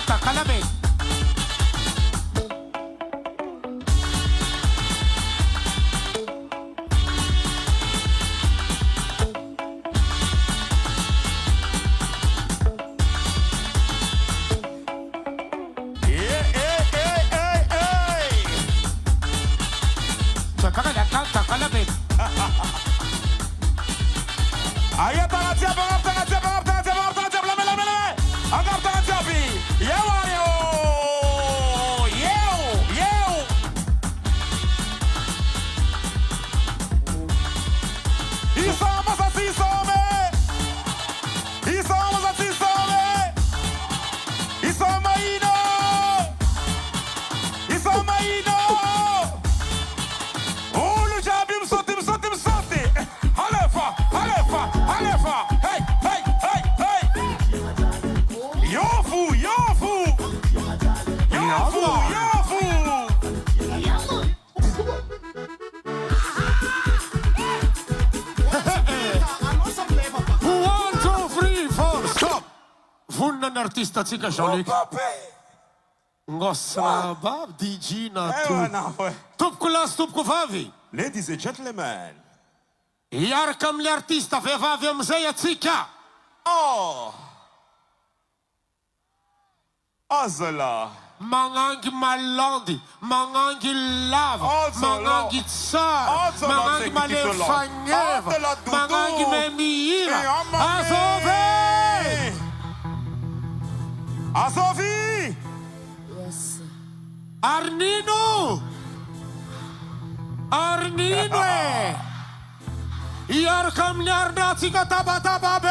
Takalame. Takalame. Ayo tangan siapa, tangan siapa, tangan siapa, tangan siapa, lame. Angkat tangan siapa? Yo. Isamos assim, some. Isamos assim, some. Isamaino. Olho já abrimos, sote. Alefa. Hey. Yofu. One, two, three, four, stop. Vunnen artista tsika jolik. Ngosra bab DJ na tu. Tupko las tupko vavy. Ladies and gentlemen. Iaraka amin'ny artista vehivavy amizay atsika. Azala. Mangangy malandy, mangangy lava, mangangy tsara, mangangy malefanyeva, mangangy memihira. Azovi! Yes. Arnino iaraka amin'ny ARNAH tsika tabataba be.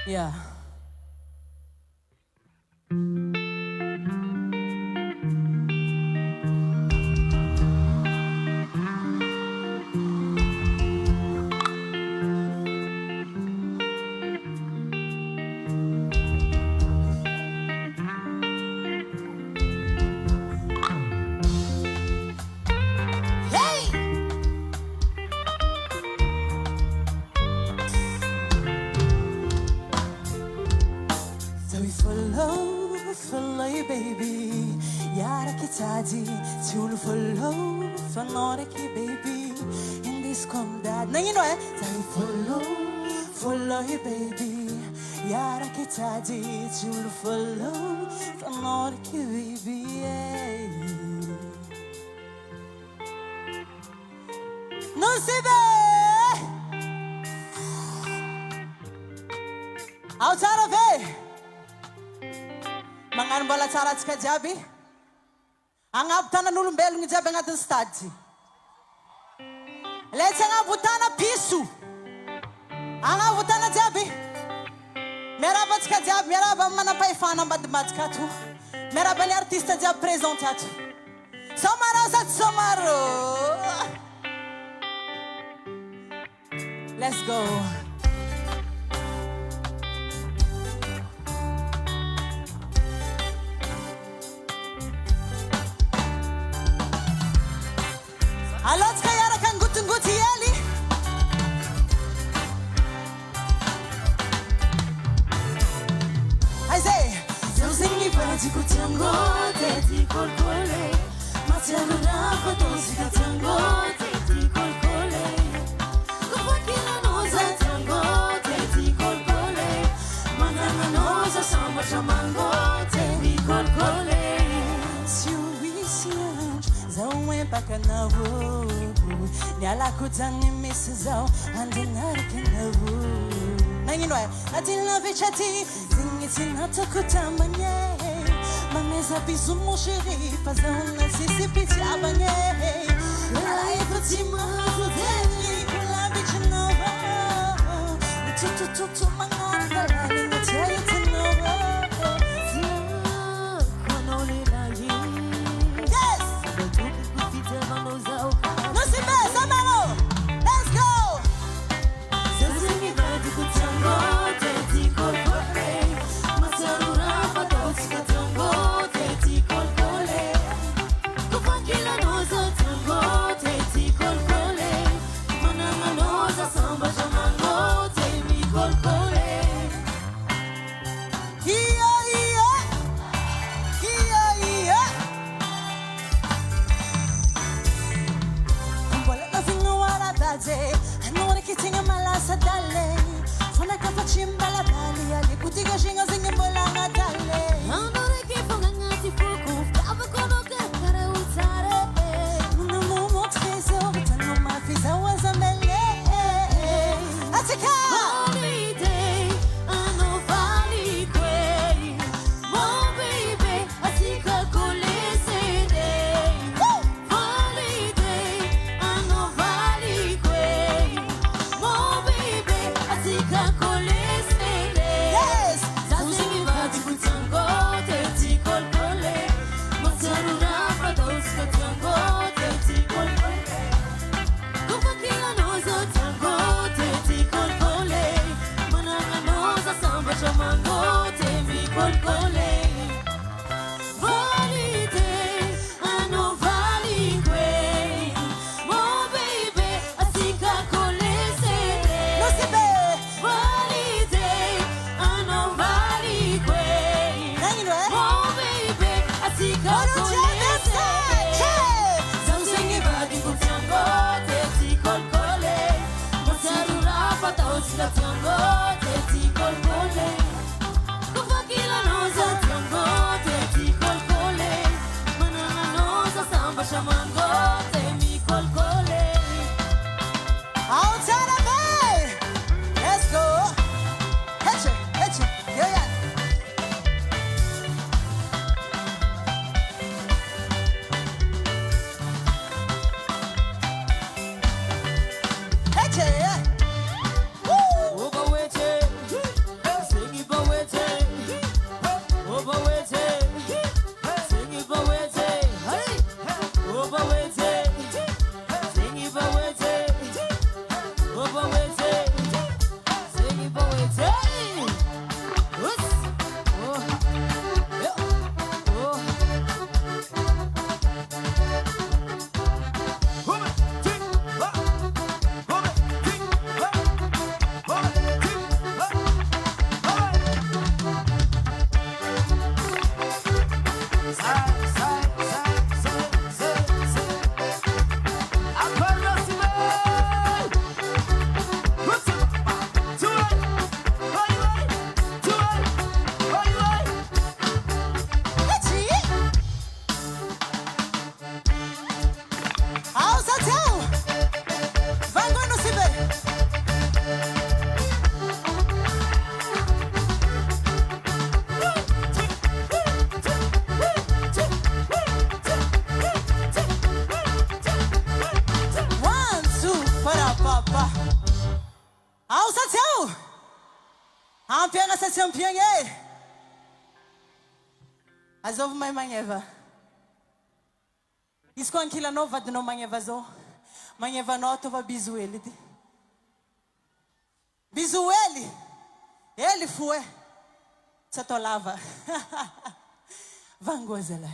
Yeah. Follow you, baby. Yara kitaji, tune follow you, baby. In this come that. Now you know it. Follow you, baby. Yara kitaji, tune follow you, baby. Yeah. No se ve. Outside of it. Mangan bala tsara tsika jiaby. Agnabotànan'olombelogno jiaby agnatin'ny stady. Le tsy agnabotàna piso. Agnabotàna jiaby. Miaraba antsika jiaby, miaraba amin'ny manam-pahefana ambadimbadika ato. Miaraba ny artiste jiaby présente ato. SOMAROHO sady SOMAROHO. Let's go. Alot kayara kan gutunguti yali. I say, Zozingi parati kutango, teti kolkole. Matano na kotosi katango, teti kolkole. Kufakila noza tango, teti kolkole. Manana noza samba chamango, teti kolkole. Zawe mpaka nawo Nyala kutangi misi zao Andinari kinawo Nanginoe Adila vichati Zingiti nata kutamanye Mameza bizu mon chéri Fazana sisi piti abanye Kula ifati mahazo deni Kula bichi nawa Tutututu mangon Kalani ngataya tinawa Let's go! Zazingi badi kutango, teti kolkole. Masarura patos katango, teti kolkole. Kufakila noza tango, teti kolkole. Manama noza samba jamango, teti kolkole. Iya, iya. Iya, iya. I know that kitting a malasa dale. Fona kapa chimbala bali ali kutiga shinga zinga bolanga dale. I know that keep on ngati fuku ava kono kara utare. Muna mumo trezo bitano mafisa wazamele. Atika holiday ano vali kwe. Mo baby atika kulese day. Holiday ano vali kwe. Mo baby atika kulese day. Yes. Zazingi badi kutango teti kolkole. Masarura patos katango teti kolkole. Kufakila noza tango teti kolkole. Mananga noza samba chamango temi kolkole. Holiday, I know valley way. Mo baby, asika kolese. No se ve. Holiday, I know valley way. Mo baby, asika kolese. Zazingi badi kutango, teti kolkole. Masarura patos katango, teti kolkole. Kufakila noza tango, teti kolkole. Manana noza samba shamango, temi kolkole. Outside of me! Let's go! Heche, heche, yeah, yeah. Heche, yeah. Woo! Obawete, singi bawete. Obawete, singi bawete. Obawete, singi bawete. Obawete, singi bawete. Us, oh, yeah, oh. Ampianga sa champion Azov my manyeva. Iskon kila nova de no manyeva zo. Manyeva no to va bizu eliti. Bizueli. Ele foi. Tatolava. Vangozela.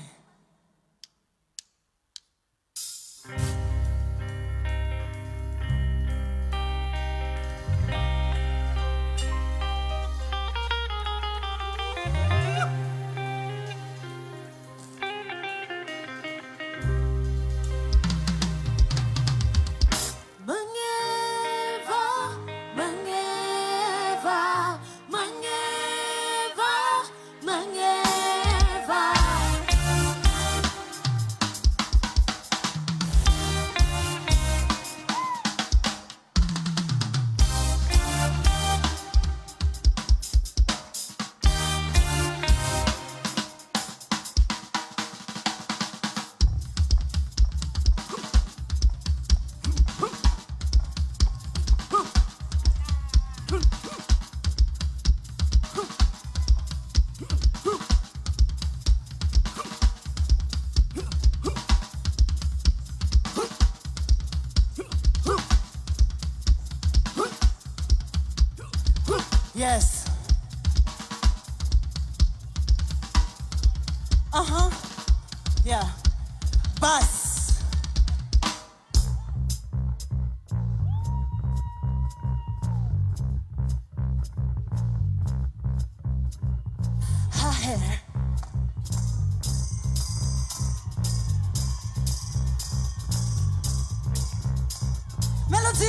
Yes. Yeah. Bus. Her hair. Melody.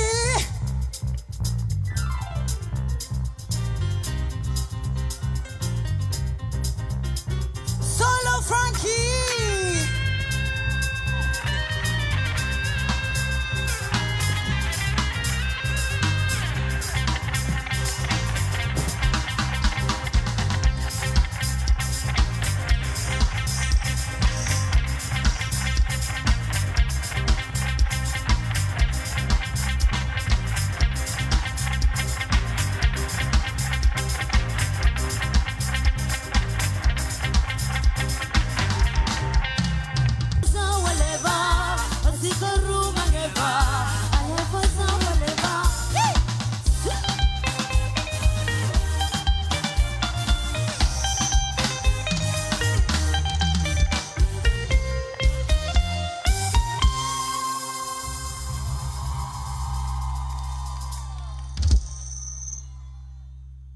Solo Frankie.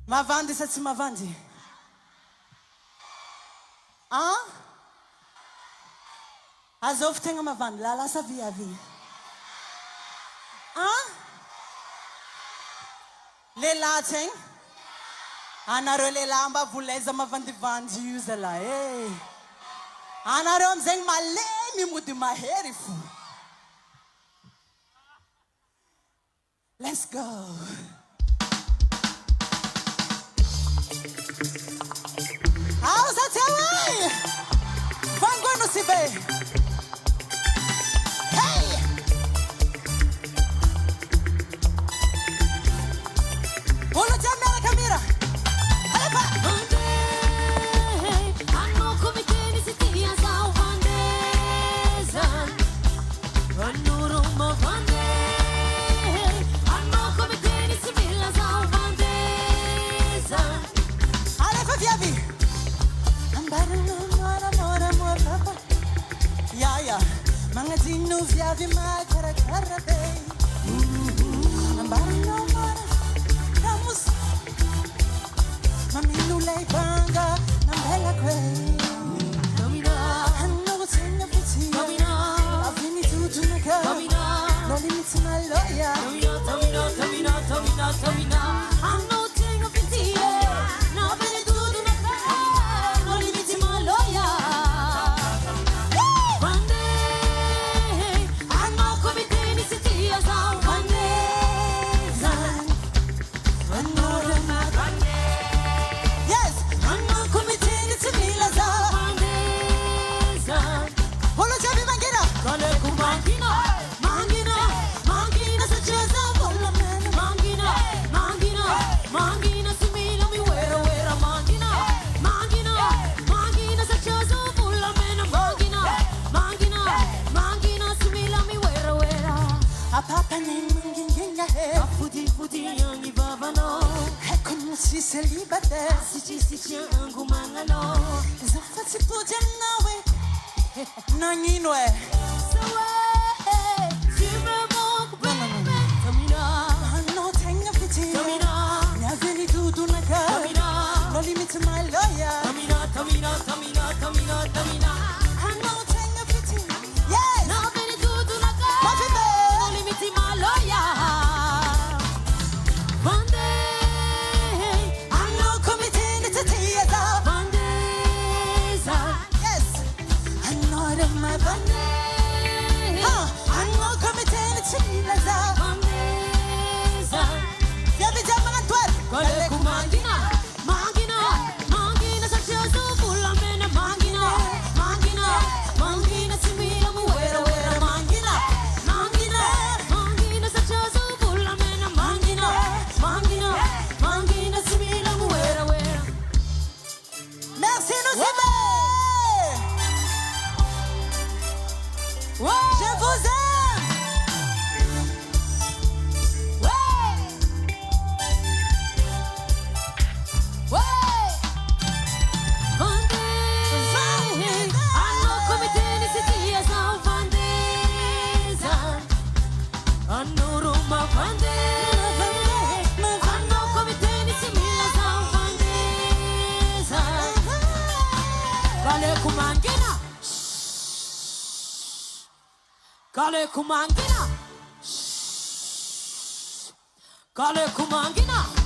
Mavandi sathi mavandi. Azofuthenga mavandi lala savia vi. Lelatheng. Anaro lelamba vuleza mavandi vandi usela. Hey. Anaro mzeng malemi mudi maherifu. Let's go. How's that doing? Van going to see me. Hey! Olo jamera kamera. Alepa. Hanno come te ni sitia sa vandeza. Hanno ma vande. Hanno come te ni simila sa vandeza. Alepa viavi. Yeah. Mga dino viavi magara karabe. Ambarino mara. Kamus. Maminu lay banga. Nambela kwe. Domina. Hanno gutsenga puti. Domina. Avini tutu naka. Domina. No limits my lawyer. Domina. Hanno tengo fitie. No bene tutto na fe. No limiti ma loya. Yes. petit célibataire. Si tu tiens un goût mangano. Zafati pour dire nawe. Nanginwe. So ouais, tu me manques, baby. Tamina, No tenga piti. Tamina, Nyaveli dudu naka. Tamina, No limit to my lawyer. Tamina, Tamina, Tamina, Tamina, Tamina. No tenga piti. Yes. Now very good, naka. My baby. No limit in my lawyer. One day, I'm not committing to tears up. one day, Yes. I'm not in my band. I'm not committing to tears up. one day, Yabi jamana twat. Kale kumangina, mangina, mangina sa chozo pula mena mangina, mangina, mangina simila mu wera wera mangina, mangina, mangina sa chozo pula mena mangina, mangina, mangina simila mu wera wera. Merci nous aimer. Je vous aime. Ouais, ouais. One day, I know come tennis is now one day. I know Roma one day. I know come tennis is now one day. Kale kumangina. Kale kumangina. Kale kumangina.